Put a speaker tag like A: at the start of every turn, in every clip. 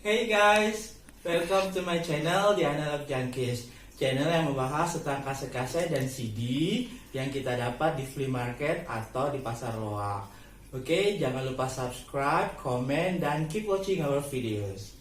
A: Hey guys, welcome to my channel The Analog Junkies. Channel yang membahas tentang kaset-kaset dan CD yang kita dapat di flea market atau di pasar loak. Oke, jangan lupa subscribe, comment, dan keep watching our videos.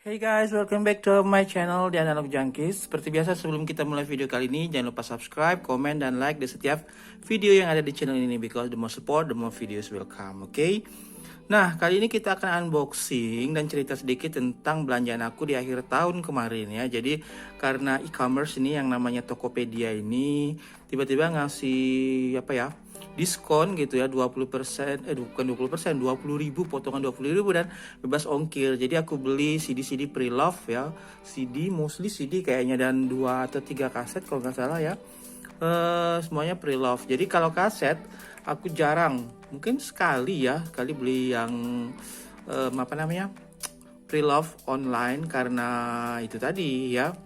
A: Hey guys, welcome back to my channel The Analog Junkies. Seperti biasa sebelum kita mulai video kali ini, jangan lupa subscribe, comment, dan like di setiap video yang ada di channel ini, because the more support, the more videos will come, oke? Nah, kali ini kita akan unboxing dan cerita sedikit tentang belanjaan aku di akhir tahun kemarin ya. Jadi karena e-commerce ini yang namanya Tokopedia ini tiba-tiba ngasih diskon gitu ya, 20%, bukan 20%, 20.000, potongan 20.000 dan bebas ongkir. Jadi aku beli CD pre-love ya, mostly CD kayaknya, dan 2 atau 3 kaset kalau nggak salah ya. Semuanya pre-love. Jadi kalau kaset aku jarang, mungkin sekali beli yang pre-love online, karena itu tadi ya.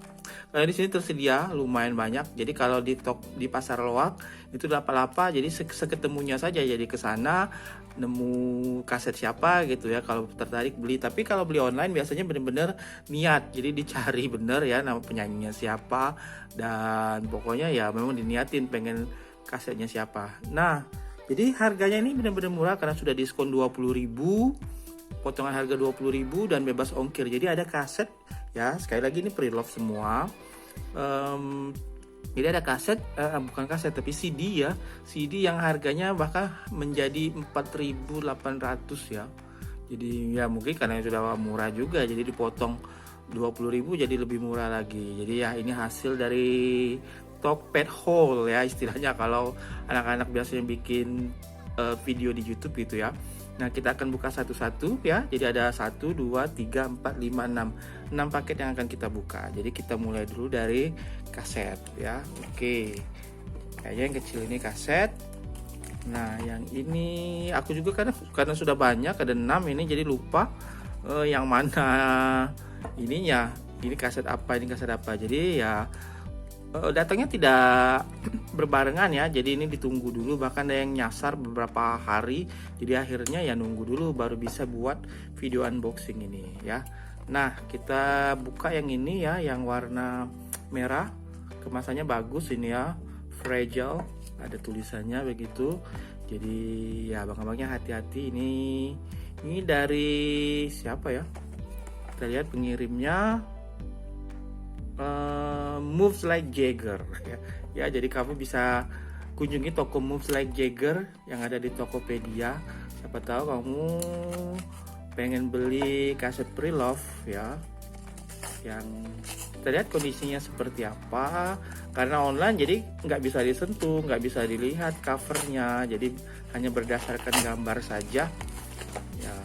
A: Karena di sini tersedia lumayan banyak. Jadi kalau di pasar loak itu lapa-lapa, jadi seketemunya saja. Jadi ke sana nemu kaset siapa gitu ya, kalau tertarik beli. Tapi kalau beli online biasanya bener-bener niat. Jadi dicari bener ya nama penyanyinya siapa, dan pokoknya ya memang diniatin pengen kasetnya siapa. Nah, jadi harganya ini bener-bener murah karena sudah diskon 20.000, potongan harga 20.000 dan bebas ongkir. Jadi ada kaset ya, sekali lagi ini pre-love semua. Jadi ada kaset, bukan kaset tapi CD ya, CD yang harganya bahkan menjadi 4.800 ya. Jadi ya mungkin karena sudah murah juga, jadi dipotong 20.000 jadi lebih murah lagi. Jadi ya ini hasil dari Tokped haul ya istilahnya kalau anak-anak biasanya bikin video di YouTube gitu ya. Nah, kita akan buka satu-satu ya. Jadi ada 1, 2, 3, 4, 5, 6 paket yang akan kita buka. Jadi kita mulai dulu dari kaset ya. Oke, kayaknya yang kecil ini kaset. Nah, yang ini aku juga karena sudah banyak, ada 6 ini, jadi lupa yang mana ininya. Ini kaset apa, ini kaset apa. Jadi ya datangnya tidak berbarengan ya, jadi ini ditunggu dulu, bahkan ada yang nyasar beberapa hari, jadi akhirnya ya nunggu dulu baru bisa buat video unboxing ini ya. Nah, kita buka yang ini ya, yang warna merah, kemasannya bagus ini ya, fragile, ada tulisannya begitu. Jadi ya abang-abangnya hati-hati, ini dari siapa ya, kita lihat pengirimnya, Moves Like Jagger ya. Jadi kamu bisa kunjungi toko Moves Like Jagger yang ada di Tokopedia. Siapa tahu kamu pengen beli kaset pre-love ya, yang kita lihat kondisinya seperti apa. Karena online jadi nggak bisa disentuh, nggak bisa dilihat covernya, jadi hanya berdasarkan gambar saja ya.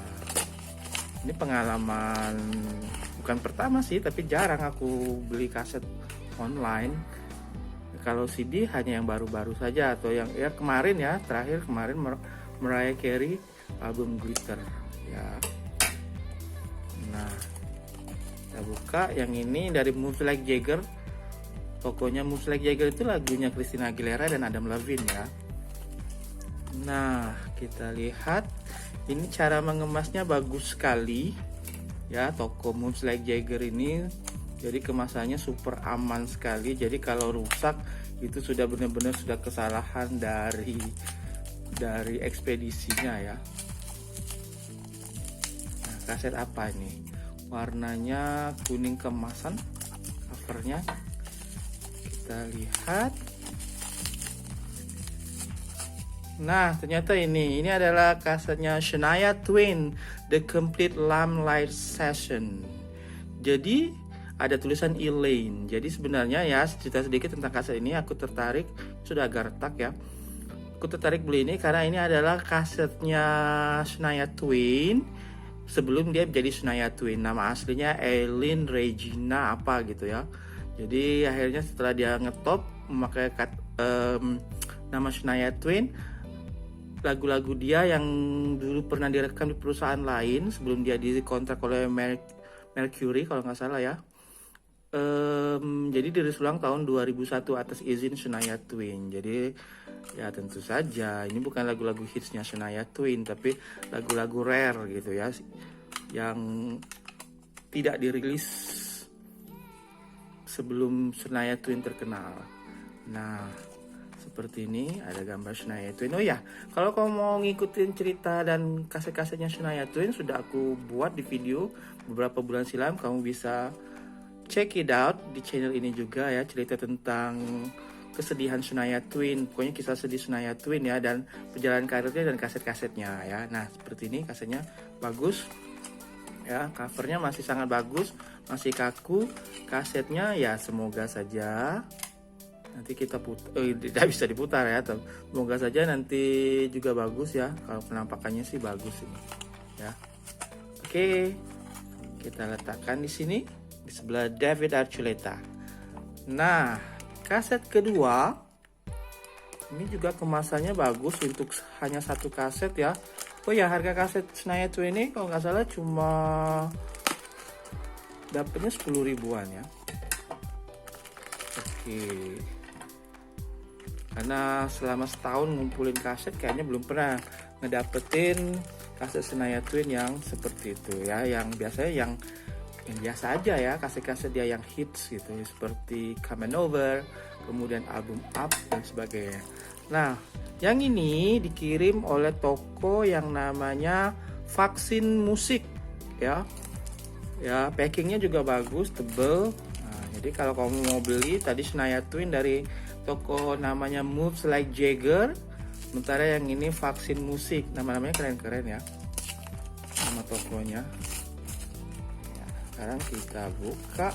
A: Ini pengalaman bukan pertama sih, tapi jarang aku beli kaset online. Kalau CD hanya yang baru-baru saja, atau yang ya kemarin ya, terakhir kemarin Mariah Carey album Glitter ya. Nah, kita buka yang ini dari Moves Like Jagger. Tokonya Moves Like Jagger itu lagunya Christina Aguilera dan Adam Levine ya. Nah, kita lihat ini cara mengemasnya bagus sekali ya. Toko Moves Like Jagger ini jadi kemasannya super aman sekali. Jadi kalau rusak itu sudah benar-benar sudah kesalahan dari ekspedisinya ya. Nah, kaset apa ini? Warnanya kuning kemasan covernya. Kita lihat. Nah, ternyata ini adalah kasetnya Shania Twain, The Complete Lamplight Session. Jadi ada tulisan Elaine. Jadi sebenarnya ya, cerita sedikit tentang kaset ini, aku tertarik, sudah agak retak ya. Aku tertarik beli ini karena ini adalah kasetnya Shania Twain sebelum dia menjadi Shania Twain. Nama aslinya Eileen Regina apa gitu ya. Jadi akhirnya setelah dia ngetop memakai nama Shania Twain. Lagu-lagu dia yang dulu pernah direkam di perusahaan lain sebelum dia dikontrak oleh Mercury kalau nggak salah ya. Jadi dirilis ulang tahun 2001 atas izin Shania Twain. Jadi ya tentu saja ini bukan lagu-lagu hitsnya Shania Twain, tapi lagu-lagu rare gitu ya, yang tidak dirilis sebelum Shania Twain terkenal. Nah, seperti ini ada gambar Shania Twain. Oh ya, kalau kamu mau ngikutin cerita dan kaset-kasetnya Shania Twain sudah aku buat di video beberapa bulan silam. Kamu bisa check it out di channel ini juga ya, cerita tentang kesedihan Shania Twain, pokoknya kisah sedih Shania Twain ya, dan perjalanan karirnya dan kaset-kasetnya ya. Nah, seperti ini kasetnya bagus ya, covernya masih sangat bagus, masih kaku. Kasetnya ya semoga saja nanti kita tidak bisa diputar ya, semoga saja nanti juga bagus ya. Kalau penampakannya sih bagus ini ya. Oke, kita letakkan di sini di sebelah David Archuleta. Nah, kaset kedua ini juga kemasannya bagus untuk hanya satu kaset ya. Oh ya, harga kaset Shania Twain ini kalau nggak salah cuma dapatnya 10 ribuan ya. Oke, karena selama setahun ngumpulin kaset kayaknya belum pernah ngedapetin kaset Shania Twain yang seperti itu ya, yang biasanya yang biasa aja ya, kaset-kaset dia yang hits gitu, seperti Coming Over, kemudian album Up dan sebagainya. Nah, yang ini dikirim oleh toko yang namanya Vaksin Musik ya. Ya, packingnya juga bagus, tebel. Nah, jadi kalau kamu mau beli tadi Shania Twain dari toko namanya Moves Like Jagger, sementara yang ini Vaksin Musik. Nama-namanya keren-keren ya, nama tokonya. Sekarang kita buka.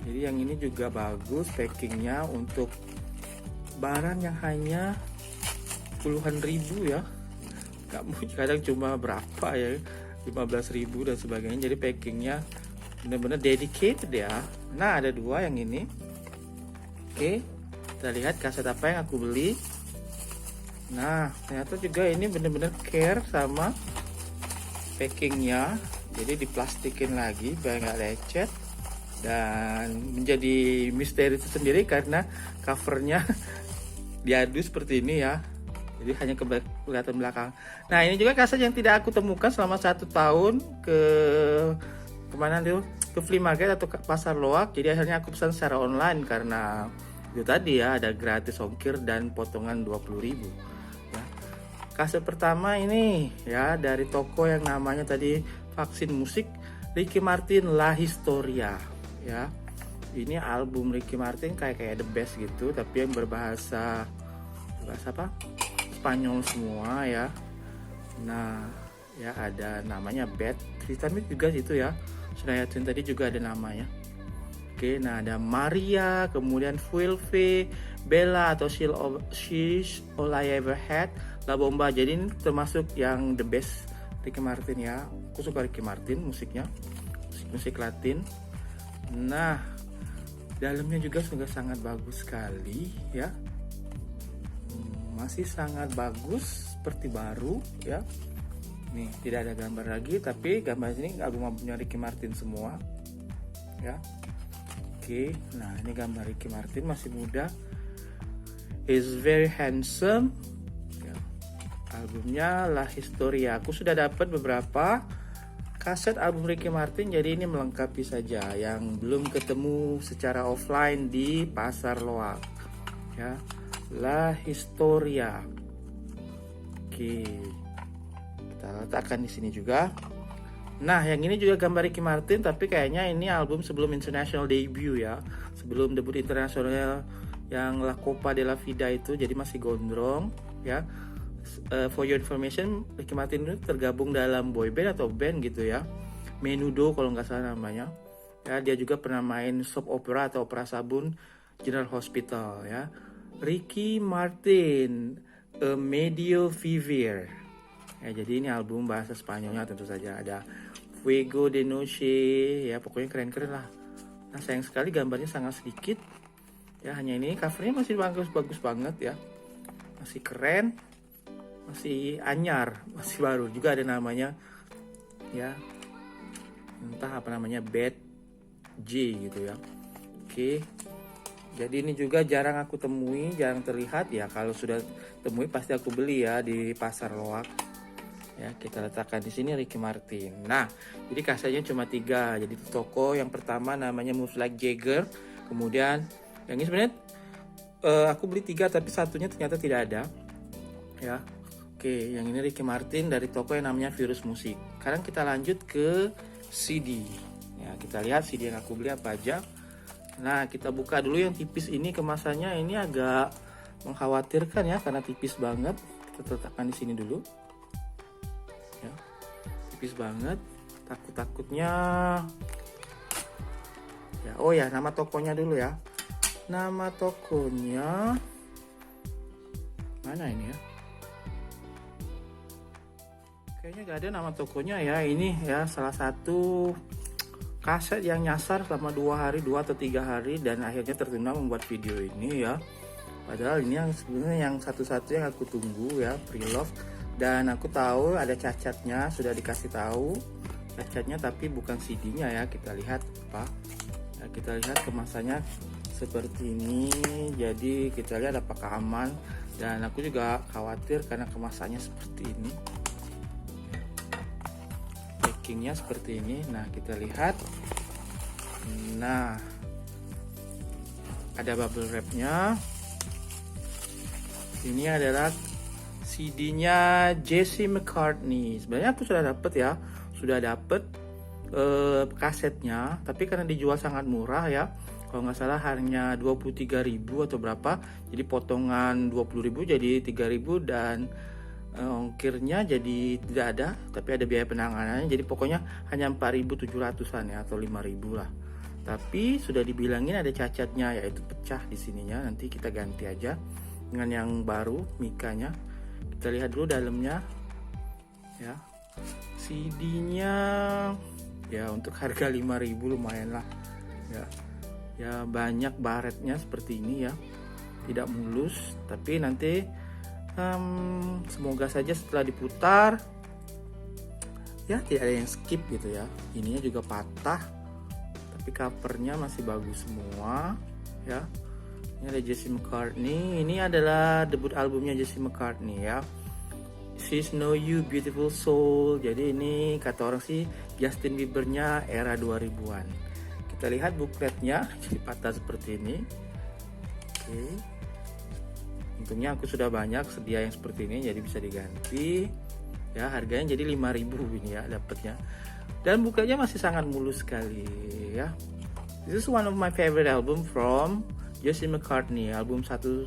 A: Jadi yang ini juga bagus packingnya untuk barang yang hanya puluhan ribu ya, kadang cuma berapa ya, 15.000 dan sebagainya. Jadi packingnya benar-benar dedicated ya. Nah, ada dua yang ini. Oke, kita lihat kaset apa yang aku beli. Nah, ternyata juga ini benar-benar care sama packingnya. Jadi diplastikin lagi biar nggak lecet, dan menjadi misteri tersendiri karena covernya diadu seperti ini ya. Jadi hanya kelihatan belakang. Nah, ini juga kaset yang tidak aku temukan selama 1 tahun kemana tuh, ke flea market atau ke pasar loak. Jadi akhirnya aku pesan secara online karena itu tadi ya, ada gratis ongkir dan potongan 20.000 ya. Kaset pertama ini ya dari toko yang namanya tadi Vaksin Musik, Ricky Martin La Historia ya. Ini album Ricky Martin kayak The Best gitu, tapi yang berbahasa apa? Spanyol semua ya. Nah, ya ada namanya Bad Vitamin juga situ ya. Shania Twain tadi juga ada namanya. Oke, nah ada Maria, kemudian Vuelve, Bella atau She's All I Ever Had, La Bomba. Jadi ini termasuk yang The Best Ricky Martin ya. Aku suka Ricky Martin musiknya, musik Latin. Nah, dalamnya juga sudah sangat bagus sekali ya, masih sangat bagus seperti baru ya. Nih, tidak ada gambar lagi, tapi gambar ini album-albumnya Ricky Martin semua ya. Oke, nah ini gambar Ricky Martin masih muda, is very handsome. Albumnya La Historia. Aku sudah dapat beberapa kaset album Ricky Martin, jadi ini melengkapi saja yang belum ketemu secara offline di pasar loak ya. La Historia. Oke, kita letakkan di sini juga. Nah, yang ini juga gambar Ricky Martin, tapi kayaknya ini album sebelum international debut ya, sebelum debut internasional yang La Copa de la Vida itu, jadi masih gondrong ya. For your information, Ricky Martin itu tergabung dalam boy band atau band gitu ya, Menudo kalau nggak salah namanya ya. Dia juga pernah main soap opera atau opera sabun General Hospital ya. Ricky Martin, A Medio Vivir ya. Jadi ini album bahasa Spanyolnya tentu saja. Ada Fuego de Noche ya, pokoknya keren-keren lah. Nah, sayang sekali gambarnya sangat sedikit ya, hanya ini. Covernya masih bagus banget ya. masih keren, masih anyar, masih baru. Juga ada namanya ya, entah apa namanya, Bad J gitu ya. Oke, jadi ini juga jarang aku temui, jarang terlihat ya. Kalau sudah temui pasti aku beli ya di pasar loak. Ya, kita letakkan di sini Ricky Martin. Nah, jadi kasetnya cuma 3. Jadi toko yang pertama namanya Moves Like Jagger. Kemudian yang ini sebenarnya aku beli 3 tapi satunya ternyata tidak ada. Ya. Oke, yang ini Ricky Martin dari toko yang namanya Virus Musik. Sekarang kita lanjut ke CD. Ya, kita lihat CD yang aku beli apa aja. Nah, kita buka dulu yang tipis ini. Kemasannya ini agak mengkhawatirkan ya, karena tipis banget. Kita letakkan di sini dulu. Ya, tipis banget. Takut-takutnya. Ya, oh ya, nama tokonya dulu ya. Nama tokonya mana ini ya? Kayaknya gak ada nama tokonya ya. Ini ya salah satu kaset yang nyasar selama 2 atau 3 hari dan akhirnya tertunda membuat video ini ya. Padahal ini yang sebenarnya yang satu-satu yang aku tunggu ya, Pre-Love. Dan aku tahu ada cacatnya, sudah dikasih tahu cacatnya, tapi bukan CD-nya ya. Kita lihat apa? Ya, kita lihat kemasannya seperti ini. Jadi kita lihat apakah aman. Dan aku juga khawatir karena kemasannya seperti ini. Packingnya seperti ini. Nah, kita lihat. Nah, ada bubble wrapnya. Ini adalah CD-nya Jesse McCartney. Sebenarnya aku sudah dapat ya, sudah dapat kasetnya, tapi karena dijual sangat murah ya. Kalau nggak salah hanya 23.000 atau berapa. Jadi potongan 20.000 jadi 3.000 dan ongkirnya jadi tidak ada, tapi ada biaya penanganannya. Jadi pokoknya hanya 4.700-an ya, atau 5.000 lah. Tapi sudah dibilangin ada cacatnya, yaitu pecah di sininya. Nanti kita ganti aja dengan yang baru mikanya. Kita lihat dulu dalamnya ya. CD-nya ya untuk harga 5.000 lumayan lah ya. Ya banyak baretnya seperti ini ya. Tidak mulus, tapi nanti semoga saja setelah diputar ya tidak ada yang skip gitu ya. Ininya juga patah, tapi covernya masih bagus semua ya. Ini ada Jesse McCartney. Ini adalah debut albumnya Jesse McCartney ya, She's Know You Beautiful Soul. Jadi ini kata orang sih Justin Biebernya era 2000-an. Kita lihat bukletnya jadi patah seperti ini. Oke. Untungnya aku sudah banyak sedia yang seperti ini, jadi bisa diganti ya. Harganya jadi 5.000 ini ya dapatnya, dan bukanya masih sangat mulus sekali ya. This is one of my favorite album from Jesse McCartney. Album satu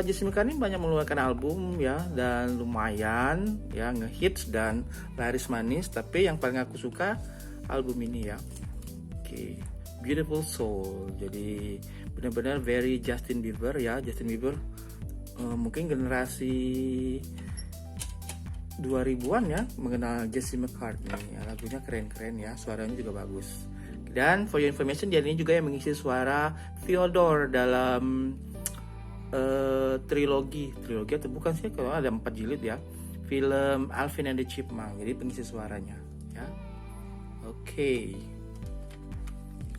A: Jesse McCartney banyak mengeluarkan album ya, dan lumayan ya ngehits dan laris manis, tapi yang paling aku suka album ini ya. Oke, Beautiful Soul. Jadi benar-benar very Justin Bieber ya. Justin Bieber mungkin generasi 2000-an ya mengenal Jesse McCartney ya. Lagunya keren-keren ya, suaranya juga bagus. Dan for your information, dia ini juga yang mengisi suara Theodore dalam trilogi atau bukan sih, kalau ada 4 jilid ya, film Alvin and the Chipmunk. Jadi pengisi suaranya ya. Oke.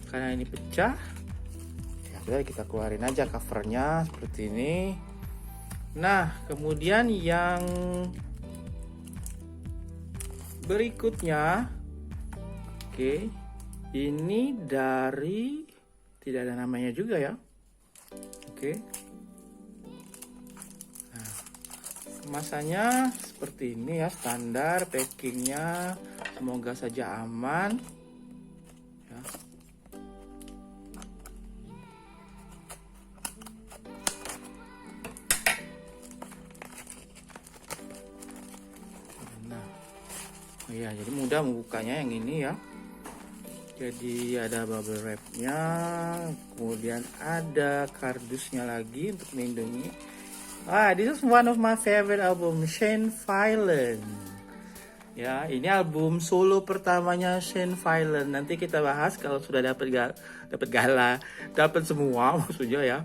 A: Karena ini pecah ya, kita keluarin aja covernya seperti ini. Nah, kemudian yang berikutnya, oke, ini dari tidak ada namanya juga ya. Oke. Nah, kemasannya seperti ini ya, standar packingnya. Semoga saja aman ya. Oh iya, jadi mudah membukanya yang ini ya. Jadi ada bubble wrapnya, kemudian ada kardusnya lagi untuk melindungi. This is one of my favorite album, Shane Filan. Ya, ini album solo pertamanya Shane Filan. Nanti kita bahas kalau sudah dapat semua maksudnya ya.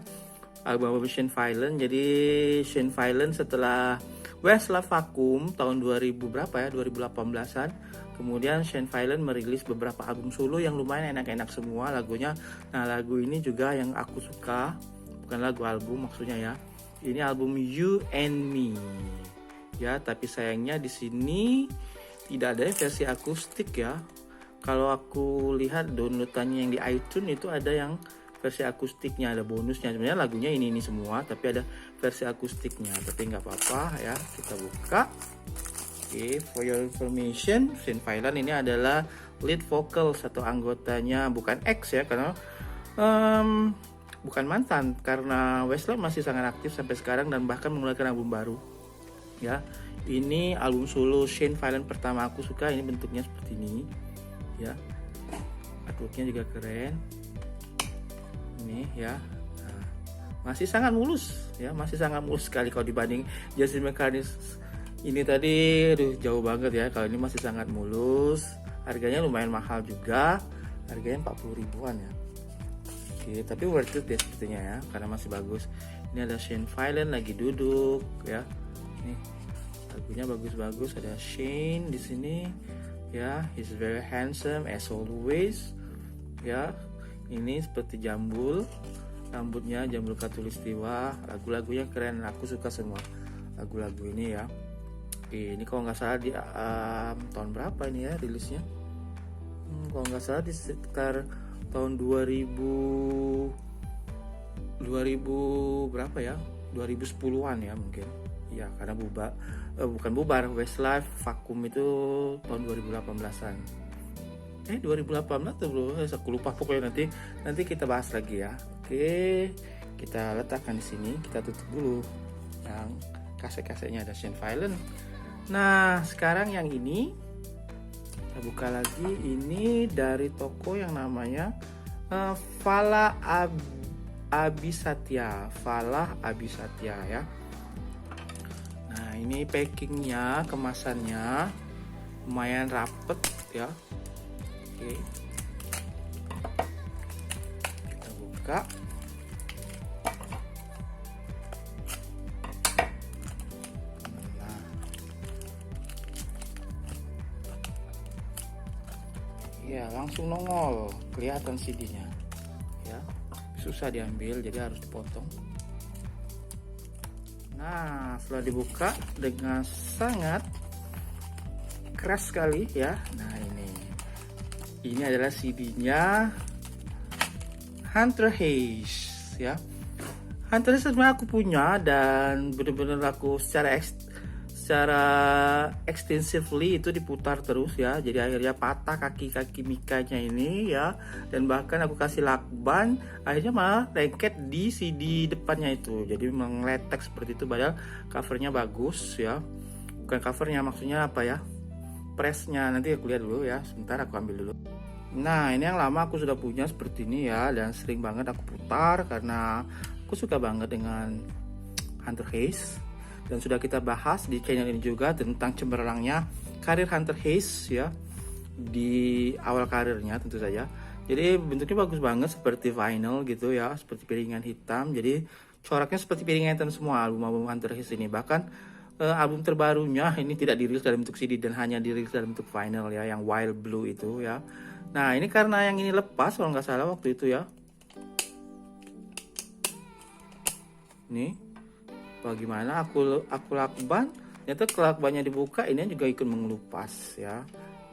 A: album Shane Violent. Jadi Shane Violent setelah Westlife Vacuum tahun 2000 berapa ya, 2018an, kemudian Shane Violent merilis beberapa album solo yang lumayan enak-enak semua lagunya. Nah, lagu ini juga yang aku suka, bukan lagu, album maksudnya ya. Ini album You and Me ya, tapi sayangnya di sini tidak ada versi akustik ya. Kalau aku lihat downloadannya yang di iTunes itu ada yang versi akustiknya, ada bonusnya. Sebenarnya lagunya ini semua, tapi ada versi akustiknya. Tapi nggak apa-apa ya, kita buka. Oke, for your information, Shane Violent ini adalah lead vocal, satu anggotanya, bukan ex ya, karena bukan mantan, karena Westlife masih sangat aktif sampai sekarang dan bahkan mengeluarkan album baru ya. Ini album solo Shane Violent pertama aku suka. Ini bentuknya seperti ini ya, artworknya juga keren ini ya. Nah, masih sangat mulus ya, masih sangat mulus sekali kalau dibanding Jesse McCartney ini tadi. Aduh, jauh banget ya. Kalau ini masih sangat mulus. Harganya lumayan mahal juga, harganya 40 ribuan ya. Oke, tapi worth it deh sepertinya ya, karena masih bagus. Ini ada Shane Violent lagi duduk ya. Nih, lagunya bagus-bagus. Ada Shane di sini ya, he's very handsome as always ya. Ini seperti Jambul, rambutnya Jambul Khatulistiwa. Lagu-lagunya keren, aku suka semua lagu-lagu ini ya. Oke, ini kalau nggak salah di tahun berapa ini ya rilisnya? Kalau nggak salah di sekitar tahun 2000 berapa ya, 2010-an ya mungkin ya, karena bukan bubar, Westlife Vacuum itu tahun 2018-an. 2018 atau belum, aku lupa pokoknya. Nanti kita bahas lagi ya. Oke, kita letakkan di sini, kita tutup dulu yang kaset-kasetnya. Ada Shane Violent. Nah, sekarang yang ini kita buka lagi. Ini dari toko yang namanya Falah Abisatya ya. Nah, ini packingnya, kemasannya lumayan rapet ya. Oke, kita buka. Nah, ya langsung nongol, kelihatan CD-nya ya. Susah diambil, jadi harus dipotong. Nah, setelah dibuka dengan sangat keras sekali ya. Nah, ini adalah CD-nya Hunter Hayes ya. Hunter Hayes sebenarnya aku punya dan benar-benar aku secara extensively itu diputar terus ya. Jadi akhirnya patah kaki-kaki mikanya ini ya, dan bahkan aku kasih lakban, akhirnya malah lengket di CD depannya itu. Jadi mengletek seperti itu, padahal covernya bagus ya. Bukan covernya, maksudnya apa ya, pressnya. Nanti aku lihat dulu ya, sebentar aku ambil dulu. Nah, ini yang lama aku sudah punya seperti ini ya, dan sering banget aku putar karena aku suka banget dengan Hunter Hayes. Dan sudah kita bahas di channel ini juga tentang cemerlangnya karir Hunter Hayes ya, di awal karirnya tentu saja. Jadi bentuknya bagus banget seperti vinyl gitu ya, seperti piringan hitam. Jadi coraknya seperti piringan hitam semua album-album Hunter Hayes ini. Bahkan album terbarunya ini tidak dirilis dalam bentuk CD dan hanya dirilis dalam bentuk vinyl ya, yang Wild Blue itu ya. Nah, ini karena yang ini lepas kalau nggak salah waktu itu ya. Nih, bagaimana aku lakban, ternyata lakbannya dibuka, ini juga ikut mengelupas ya.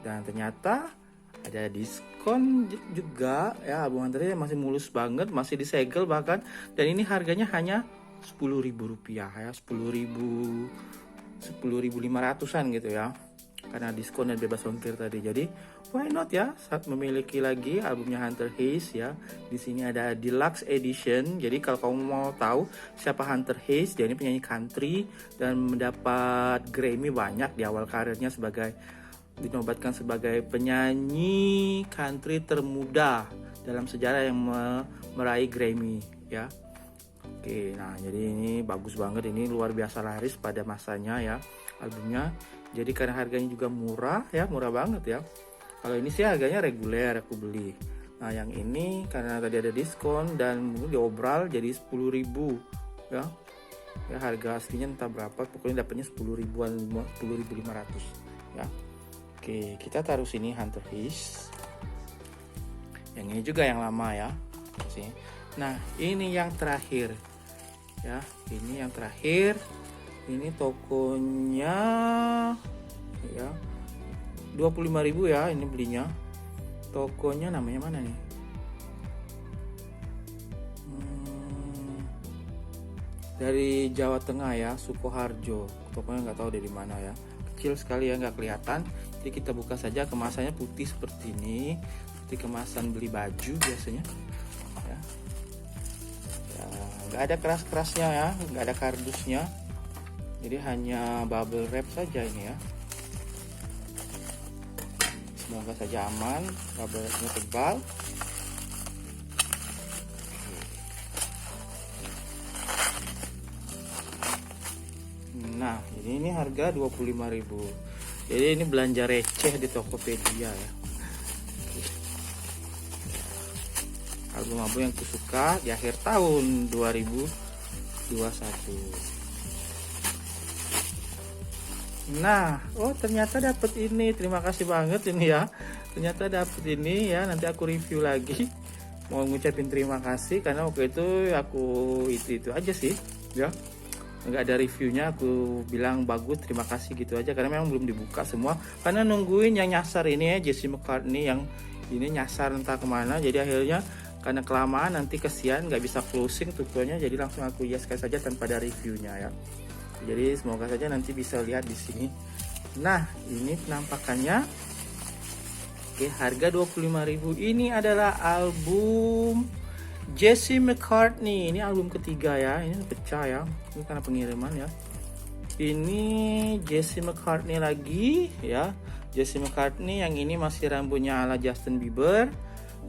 A: Dan ternyata ada diskon juga ya, album Hunter masih mulus banget, masih disegel bahkan, dan ini harganya hanya Rp10.000 ya, 10.500-an gitu ya, karena diskon dan bebas ongkir tadi. Jadi why not ya, saat memiliki lagi albumnya Hunter Hayes ya. Di sini ada deluxe edition. Jadi kalau kamu mau tahu siapa Hunter Hayes, dia ini penyanyi country dan mendapat Grammy banyak di awal karirnya, dinobatkan sebagai penyanyi country termuda dalam sejarah yang meraih Grammy ya. Oke, nah jadi ini bagus banget, ini luar biasa laris pada masanya ya albumnya. Jadi karena harganya juga murah ya, murah banget ya. Kalau ini sih harganya reguler aku beli. Nah yang ini karena tadi ada diskon dan diobral jadi 10.000 ya. Ya harga aslinya entah berapa, pokoknya dapatnya 10 ribuan, 10.500 ya. Oke, kita taruh sini hunter fish. Yang ini juga yang lama ya. Nah ini yang terakhir ya, ini yang terakhir. Ini tokonya ya 25.000 ya, ini belinya. Tokonya namanya mana nih? Dari Jawa Tengah ya, Sukoharjo. Tokonya nggak tahu dari mana ya. Kecil sekali ya, nggak kelihatan. Jadi kita buka saja, kemasannya putih seperti ini, seperti kemasan beli baju biasanya. Ya, nggak ada keras-kerasnya ya, nggak ada kardusnya. Jadi hanya bubble wrap saja ini ya. Semoga saja aman, bubble wrapnya tebal. Nah, ini harga 25.000. Jadi ini belanja receh di Tokopedia ya. Album-album yang kusuka di akhir tahun 2021. Nah, oh ternyata dapat ini. Terima kasih banget ini ya. Ternyata dapat ini ya. Nanti aku review lagi. Mau ngucapin terima kasih karena waktu itu aku itu aja sih, ya. Nggak ada reviewnya, aku bilang bagus, terima kasih gitu aja karena memang belum dibuka semua. Karena nungguin yang nyasar ini ya, Jesse McCartney yang ini nyasar entah kemana. Jadi akhirnya karena kelamaan nanti kesian nggak bisa closing tutorialnya, jadi langsung aku hiaskan saja tanpa ada reviewnya ya. Jadi semoga saja nanti bisa lihat di sini. Nah, ini penampakannya. Oke, harga 25.000. Ini adalah album Jesse McCartney. Ini album ketiga ya. Ini pecah ya. Ini karena pengiriman ya. Ini Jesse McCartney lagi ya. Jesse McCartney yang ini masih rambutnya ala Justin Bieber.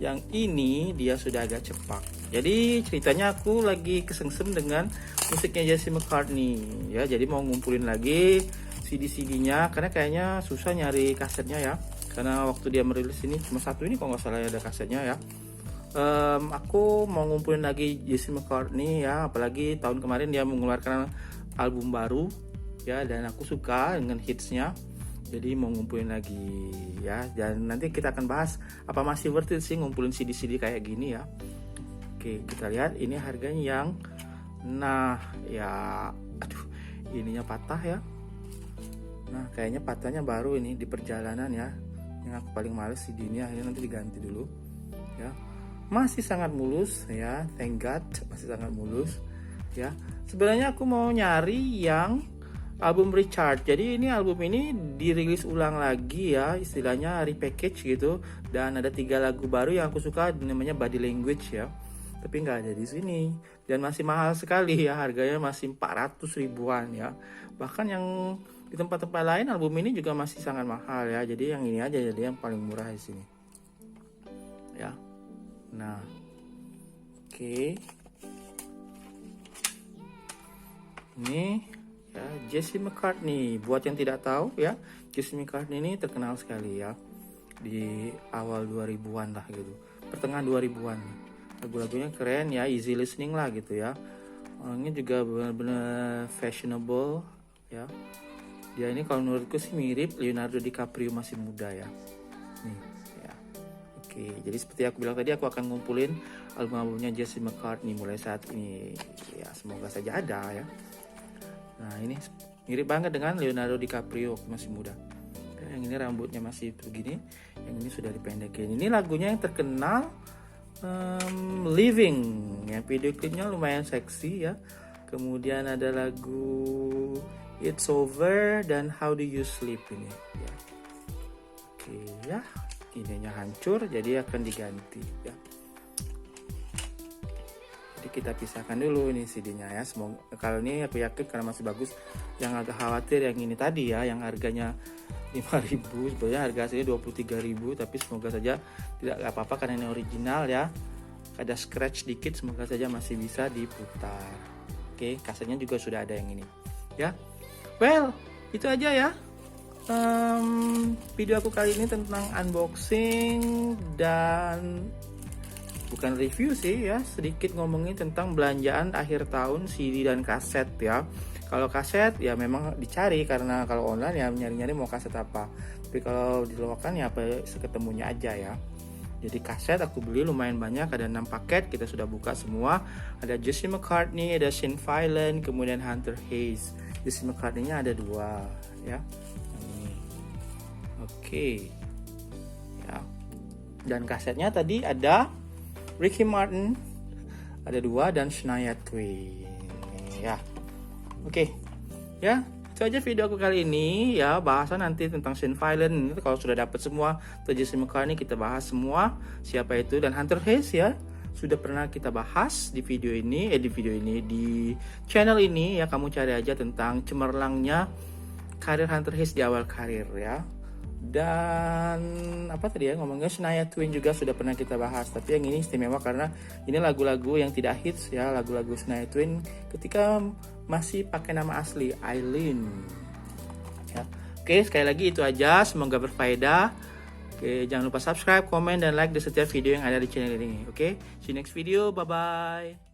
A: Yang ini dia sudah agak cepak. Jadi ceritanya aku lagi kesengsem dengan musiknya Jesse McCartney ya. Jadi mau ngumpulin lagi CD-CD-nya karena kayaknya susah nyari kasetnya ya. Karena waktu dia merilis ini cuma satu ini kalau nggak salah ada kasetnya ya. Aku mau ngumpulin lagi Jesse McCartney ya. Apalagi tahun kemarin dia mengeluarkan album baru ya, dan aku suka dengan hitsnya. Jadi mau ngumpulin lagi ya. Dan nanti kita akan bahas apa masih worth it sih ngumpulin CD-CD kayak gini ya. Oke, kita lihat ini harganya yang, nah ya, aduh, ininya patah ya. Nah kayaknya patahnya baru ini di perjalanan ya. Yang aku paling males CD ini, akhirnya nanti diganti dulu ya. Masih sangat mulus ya, thank God, masih sangat mulus ya. Sebenarnya aku mau nyari yang album Richard. Jadi ini album ini dirilis ulang lagi ya, istilahnya repackage gitu. Dan ada 3 lagu baru yang aku suka, namanya Body Language ya. Tapi nggak ada di sini. Dan masih mahal sekali ya, harganya masih 400 ribuan ya. Bahkan yang di tempat-tempat lain album ini juga masih sangat mahal ya. Jadi yang ini aja jadi yang paling murah di sini. Ya. Nah. Oke. Ini ya, Jesse McCartney. Buat yang tidak tahu ya, Jesse McCartney ini terkenal sekali ya di awal 2000-an lah gitu, pertengahan 2000-an. Lagu-lagunya keren ya, easy listening lah gitu ya. Orangnya juga benar-benar fashionable ya. Dia ini kalau menurutku sih mirip Leonardo DiCaprio masih muda ya. Nih ya. Oke, jadi seperti aku bilang tadi, aku akan ngumpulin album-albumnya Jesse McCartney mulai saat ini. Ya, semoga saja ada ya. Nah ini mirip banget dengan Leonardo DiCaprio masih muda. Yang ini rambutnya masih begini, yang ini sudah dipendekin. Ini lagunya yang terkenal, Living ya, video klipnya lumayan seksi ya. Kemudian ada lagu It's Over dan How Do You Sleep ini ya. Oke ya, ininya hancur jadi akan diganti ya. Jadi kita pisahkan dulu ini CD-nya ya. Semoga kalau ini aku yakin karena masih bagus. Yang agak khawatir yang ini tadi ya, yang harganya 5.000, sebenarnya harga aslinya 23.000, tapi semoga saja tidak apa-apa karena ini original ya. Ada scratch dikit, semoga saja masih bisa diputar. Oke, kasetnya juga sudah ada yang ini ya. Well, itu aja ya video aku kali ini tentang unboxing dan bukan review sih ya, sedikit ngomongin tentang belanjaan akhir tahun CD dan kaset ya. Kalau kaset ya memang dicari, karena kalau online ya nyari-nyari mau kaset apa. Tapi kalau di loakan ya apa seketemunya aja ya. Jadi kaset aku beli lumayan banyak, ada 6 paket, kita sudah buka semua. Ada Jesse McCartney, ada Shane Filan, kemudian Hunter Hayes. Jesse McCartney-nya ada 2 ya. Ini. Oke. Ya. Dan kasetnya tadi ada Ricky Martin, ada 2, dan Shania Twain ya. Oke ya, itu aja video aku kali ini ya. Bahasan nanti tentang Shane Filan itu kalau sudah dapat semua. Jesse McCartney kita bahas semua siapa itu, dan Hunter Hayes ya sudah pernah kita bahas di video ini di channel ini ya. Kamu cari aja tentang cemerlangnya karir Hunter Hayes di awal karir ya. Dan apa tadi ya ngomongnya, Shania Twain juga sudah pernah kita bahas. Tapi yang ini istimewa karena ini lagu-lagu yang tidak hits ya, lagu-lagu Shania Twain ketika masih pakai nama asli Eileen ya. Oke, sekali lagi itu aja, semoga berfaedah. Oke, jangan lupa subscribe, komen, dan like di setiap video yang ada di channel ini. Oke, see you next video, bye bye.